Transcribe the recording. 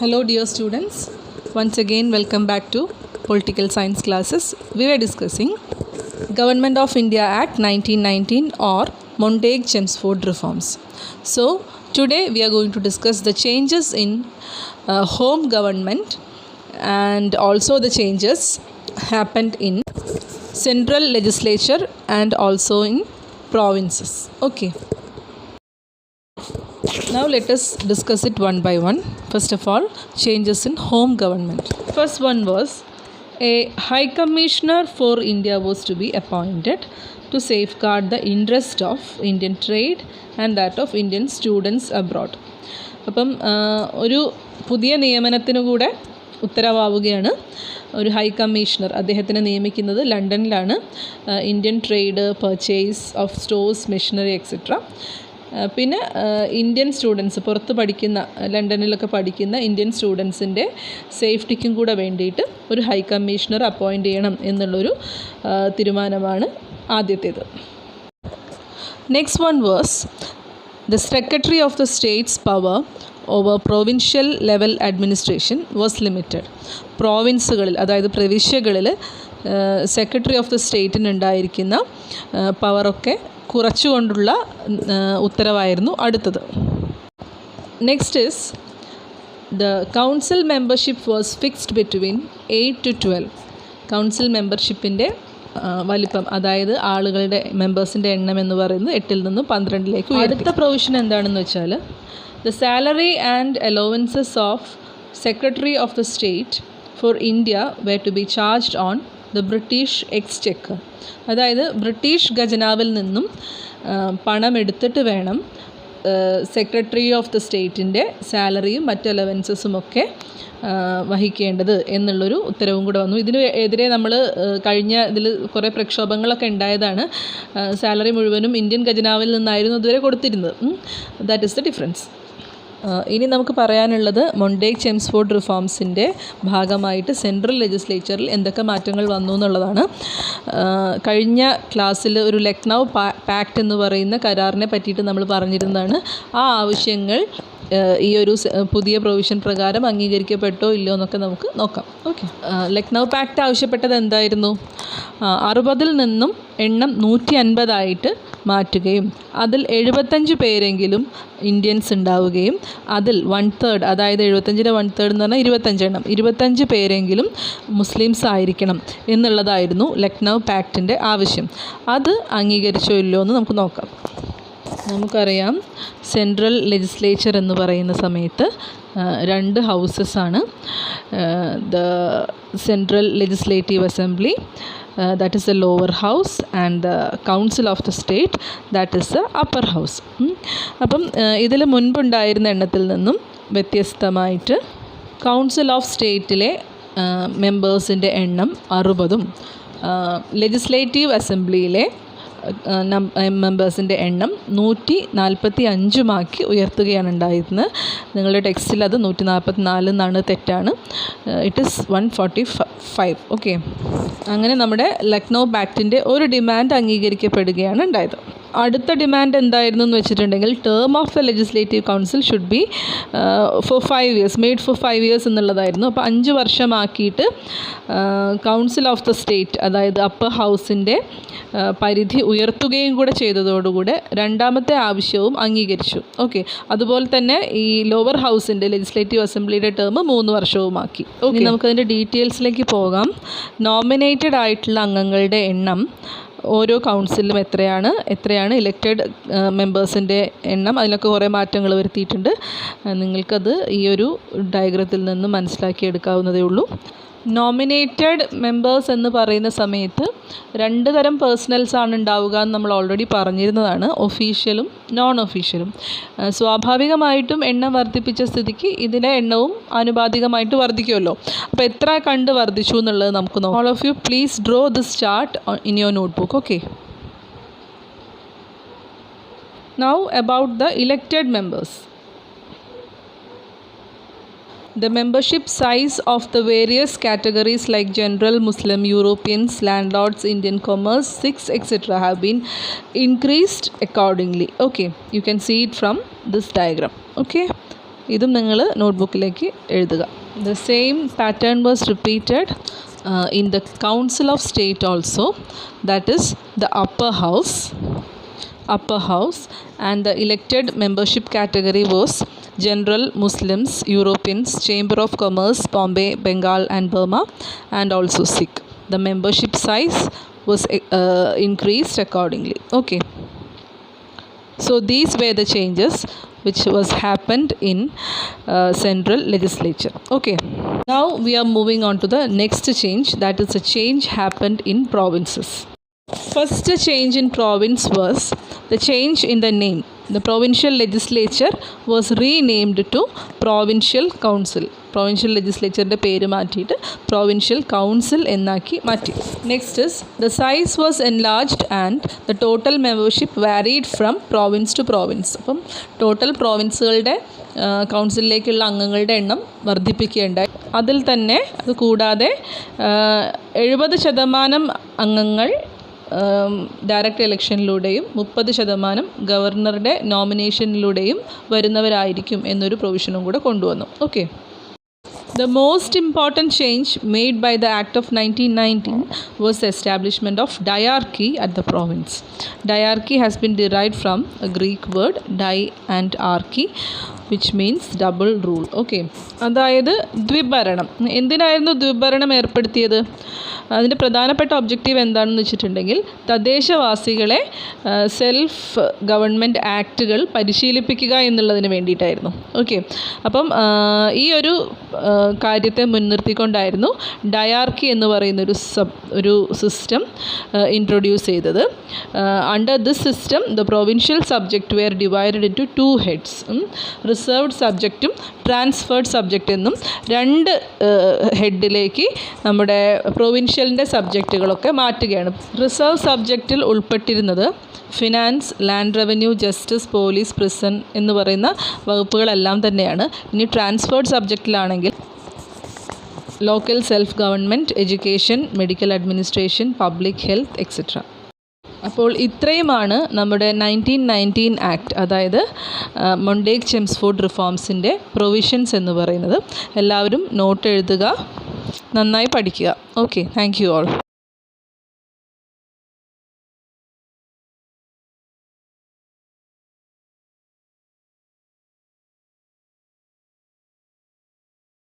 Hello dear students, once again welcome back to Political Science classes. We were discussing Government of India Act 1919 or Montague-Chelmsford reforms. So today we are going to discuss the changes in home government and also the changes happened in central legislature and also in provinces. Okay. Now let us discuss it one by one. First of all, changes in home government. First one was a High Commissioner for India was to be appointed to safeguard the interest of Indian trade and that of Indian students abroad. അപ്പം ഒരു പുതിയ നിയമനത്തിനു കൂടെ ഉത്തരവാവുകയാണ് ഒരു high commissioner. അദ്ദേഹത്തിനെ നിയമിക്കുന്നത് ലണ്ടനിലാണ്. Indian trade, purchase of stores, machinery etcetera. പിന്നെ Indian students പുറത്ത് പഠിക്കുന്ന, ലണ്ടനിലൊക്കെ പഠിക്കുന്ന ഇന്ത്യൻ സ്റ്റുഡൻസിൻ്റെ സേഫ്റ്റിക്കും കൂടെ വേണ്ടിയിട്ട് ഒരു ഹൈ കമ്മീഷണർ അപ്പോയിൻ്റ് ചെയ്യണം എന്നുള്ളൊരു തീരുമാനമാണ് ആദ്യത്തേത്. Next one was the secretary of the state's power over provincial level administration was limited. പ്രോവിൻസുകളിൽ, അതായത് പ്രവിശ്യകളിൽ സെക്രട്ടറി ഓഫ് ദ സ്റ്റേറ്റിനുണ്ടായിരിക്കുന്ന പവറൊക്കെ കുറച്ചുകൊണ്ടുള്ള ഉത്തരവായിരുന്നു അടുത്തത്. Next is the council membership was fixed between 8 to 12. കൗൺസിൽ മെമ്പർഷിപ്പിൻ്റെ വലിപ്പം, അതായത് ആളുകളുടെ മെമ്പേഴ്സിൻ്റെ എണ്ണം എന്ന് പറയുന്നത് 8 നിന്ന് 12 അടുത്ത പ്രൊവിഷൻ എന്താണെന്ന് വെച്ചാൽ the salary and allowances of secretary of the state for India were to be charged on the British exchequer. അതായത് ബ്രിട്ടീഷ് ഖജനാവിൽ നിന്നും പണം എടുത്തിട്ട് വേണം സെക്രട്ടറി ഓഫ് ദ സ്റ്റേറ്റിൻ്റെ സാലറിയും മറ്റ് അലവൻസസുമൊക്കെ വഹിക്കേണ്ടത് എന്നുള്ളൊരു ഉത്തരവും കൂടെ വന്നു. ഇതിന് എതിരെ നമ്മൾ കഴിഞ്ഞ ഇതിൽ കുറേ പ്രക്ഷോഭങ്ങളൊക്കെ ഉണ്ടായതാണ്. സാലറി മുഴുവനും ഇന്ത്യൻ ഖജനാവിൽ നിന്നായിരുന്നു ഇതുവരെ കൊടുത്തിരുന്നത്. That is the difference. ഇനി നമുക്ക് പറയാനുള്ളത് മൊണ്ടേഗ്-ചെംസ്ഫോർഡ് റിഫോംസിൻ്റെ ഭാഗമായിട്ട് സെൻട്രൽ ലെജിസ്ലേച്ചറിൽ എന്തൊക്കെ മാറ്റങ്ങൾ വന്നു എന്നുള്ളതാണ്. കഴിഞ്ഞ ക്ലാസ്സിൽ ഒരു ലക്നൗ പാക്റ്റ് എന്ന് പറയുന്ന കരാറിനെ പറ്റിയിട്ട് നമ്മൾ പറഞ്ഞിരുന്നതാണ്. ആ ആവശ്യങ്ങൾ ഈ ഒരു പുതിയ പ്രൊവിഷൻ പ്രകാരം അംഗീകരിക്കപ്പെട്ടോ ഇല്ലയോ എന്നൊക്കെ നമുക്ക് നോക്കാം. ഓക്കെ, ലക്നൗ പാക്റ്റ് ആവശ്യപ്പെട്ടത് എന്തായിരുന്നു? 60 നിന്നും എണ്ണം 150 മാറ്റുകയും അതിൽ 75 പേരെങ്കിലും ഇന്ത്യൻസ് ഉണ്ടാവുകയും അതിൽ 1/3, അതായത് 75 1/3 എന്ന് പറഞ്ഞാൽ 25 പേരെങ്കിലും മുസ്ലിംസ് ആയിരിക്കണം എന്നുള്ളതായിരുന്നു ലക്നൗ പാക്റ്റിൻ്റെ ആവശ്യം. അത് അംഗീകരിച്ചോ ഇല്ലയോ എന്ന് നമുക്ക് നോക്കാം. നമുക്കറിയാം, സെൻട്രൽ ലെജിസ്ലേച്ചർ എന്ന് പറയുന്ന സമയത്ത് 2 ഹൗസസാണ്. The central legislative assembly, that is the lower house, and the council of the state, that is the upper house. അപ്പം ഇതിൽ മുൻപുണ്ടായിരുന്ന എണ്ണത്തിൽ നിന്നും വ്യത്യസ്തമായിട്ട് കൗൺസിൽ ഓഫ് സ്റ്റേറ്റിലെ മെമ്പേഴ്സിൻ്റെ എണ്ണം 60ഉം ലെജിസ്ലേറ്റീവ് അസംബ്ലിയിലെ മെമ്പേഴ്സിൻ്റെ എണ്ണം 145 ഉയർത്തുകയാണ് ഉണ്ടായിരുന്നത്. നിങ്ങളുടെ ടെക്സ്റ്റിൽ അത് 144 എന്നാണ്, തെറ്റാണ്. It is 145. ഓക്കെ, അങ്ങനെ നമ്മുടെ ലക്നൗ പാക്റ്റിൻ്റെ ഒരു ഡിമാൻഡ് അംഗീകരിക്കപ്പെടുകയാണ് ഉണ്ടായത്. അടുത്ത ഡിമാൻഡ് എന്തായിരുന്നു എന്ന് വെച്ചിട്ടുണ്ടെങ്കിൽ term of the legislative council should be for 5 years, made for 5 years എന്നുള്ളതായിരുന്നു. അപ്പോൾ 5 വർഷമാക്കിയിട്ട് കൗൺസിൽ ഓഫ് ദ സ്റ്റേറ്റ്, അതായത് അപ്പർ ഹൗസിൻ്റെ പരിധി ഉയർത്തുകയും കൂടെ ചെയ്തതോടുകൂടെ രണ്ടാമത്തെ ആവശ്യവും അംഗീകരിച്ചു. ഓക്കെ, അതുപോലെ തന്നെ ഈ ലോവർ ഹൗസിൻ്റെ ലെജിസ്ലേറ്റീവ് അസംബ്ലിയുടെ ടേം 3 വർഷവുമാക്കി. ഓക്കെ, നമുക്കതിൻ്റെ ഡീറ്റെയിൽസിലേക്ക് പോകാം. നോമിനേറ്റഡ് ആയിട്ടുള്ള അംഗങ്ങളുടെ എണ്ണം ഓരോ കൗൺസിലും എത്രയാണ് ഇലക്റ്റഡ് മെമ്പേഴ്സിൻ്റെ എണ്ണം, അതിലൊക്കെ കുറേ മാറ്റങ്ങൾ വരുത്തിയിട്ടുണ്ട്. നിങ്ങൾക്കത് ഈ ഒരു ഡയഗ്രത്തിൽ നിന്ന് മനസ്സിലാക്കിയെടുക്കാവുന്നതേ ഉള്ളൂ. നോമിനേറ്റഡ് മെമ്പേഴ്സ് എന്ന് പറയുന്ന സമയത്ത് 2 തരം പേഴ്സണൽസാണ് ഉണ്ടാവുക എന്ന് നമ്മൾ ഓൾറെഡി പറഞ്ഞിരുന്നതാണ്, ഒഫീഷ്യലും നോൺ ഒഫീഷ്യലും. സ്വാഭാവികമായിട്ടും എണ്ണം വർദ്ധിപ്പിച്ച സ്ഥിതിക്ക് ഇതിൻ്റെ എണ്ണവും ആനുപാതികമായിട്ട് വർദ്ധിക്കുമല്ലോ. അപ്പോൾ എത്ര കണ്ട് വർദ്ധിച്ചു എന്നുള്ളത് നമുക്ക് നോക്കാം. All of you please draw this chart in your notebook. Okay, now about the elected members. The membership size of the various categories like general, Muslim, Europeans, landlords, Indian commerce, Sikhs, etc. have been increased accordingly. Okay, you can see it from this diagram. Okay, ഇതും നിങ്ങൾ നോട്ട്ബുക്കിലേക്ക് എഴുതുക. The same pattern was repeated in the Council of State also, that is the upper house, and the elected membership category was General, Muslims, Europeans, Chamber of Commerce, Bombay, Bengal and Burma, and also Sikh. The membership size was increased accordingly. Okay. So these were the changes which was happened in central legislature. Okay. Now we are moving on to the next change, that is a change happened in provinces. First change in province was the change in the name. The provincial legislature was renamed to provincial council. Provincial legislature പേര് മാറ്റിയിട്ട് provincial council എന്നാക്കി മാറ്റി. Next is the size was enlarged and the total membership varied from province to province. അപ്പം total പ്രോവിൻസുകളുടെ കൗൺസിലിലേക്കുള്ള അംഗങ്ങളുടെ എണ്ണം വർദ്ധിപ്പിക്കുകയുണ്ടായി. അതിൽ തന്നെ അത് കൂടാതെ 70% അംഗങ്ങൾ ഡയറക്റ്റ് ഇലക്ഷനിലൂടെയും 30% ഗവർണറുടെ നോമിനേഷനിലൂടെയും വരുന്നവരായിരിക്കും എന്നൊരു പ്രൊവിഷനും കൂടെ കൊണ്ടുവന്നു. Okay. The most important change made by the Act of 1919 was the establishment of diarchy at the province. Diarchy has been derived from a Greek word di and archy, which means double rule. Okay. അതായത് ദ്വിഭരണം. എന്തിനായിരുന്നു ദ്വിഭരണം ഏർപ്പെടുത്തിയത്? അതിൻ്റെ പ്രധാനപ്പെട്ട objective എന്താണെന്ന് വെച്ചിട്ടുണ്ടെങ്കിൽ തദ്ദേശവാസികളെ self government ആക്റ്റുകൾ പരിശീലിപ്പിക്കുക എന്നുള്ളതിന് വേണ്ടിയിട്ടായിരുന്നു. Okay. അപ്പം ഈ ഒരു കാര്യത്തെ മുൻനിർത്തിക്കൊണ്ടായിരുന്നു ഡയാർക്കി എന്ന് പറയുന്ന ഒരു സിസ്റ്റം ഇൻട്രൊഡ്യൂസ് ചെയ്തത്. Under this system the provincial subject were divided into 2 heads. Reserved സബ്ജക്റ്റും ട്രാൻസ്ഫേർഡ് സബ്ജക്റ്റ് എന്നും 2 ഹെഡിലേക്ക് നമ്മുടെ പ്രൊവിൻഷ്യലിൻ്റെ സബ്ജക്റ്റുകളൊക്കെ മാറ്റുകയാണ്. റിസർവ് സബ്ജക്റ്റിൽ ഉൾപ്പെട്ടിരുന്നത് finance, land revenue, justice, police, prison എന്ന് പറയുന്ന വകുപ്പുകളെല്ലാം തന്നെയാണ്. ഇനി ട്രാൻസ്ഫേർഡ് സബ്ജക്റ്റിലാണെങ്കിൽ local self government, education, medical administration, public health etcetera. അപ്പോൾ ഇത്രയുമാണ് നമ്മുടെ 1919 ആക്ട്, അതായത് മൊണ്ടേഗ് ചെംസ്ഫോർഡ് റിഫോംസിൻ്റെ പ്രൊവിഷൻസ് എന്ന് പറയുന്നത്. എല്ലാവരും നോട്ട് എഴുതുക, നന്നായി പഠിക്കുക. Okay, thank you all.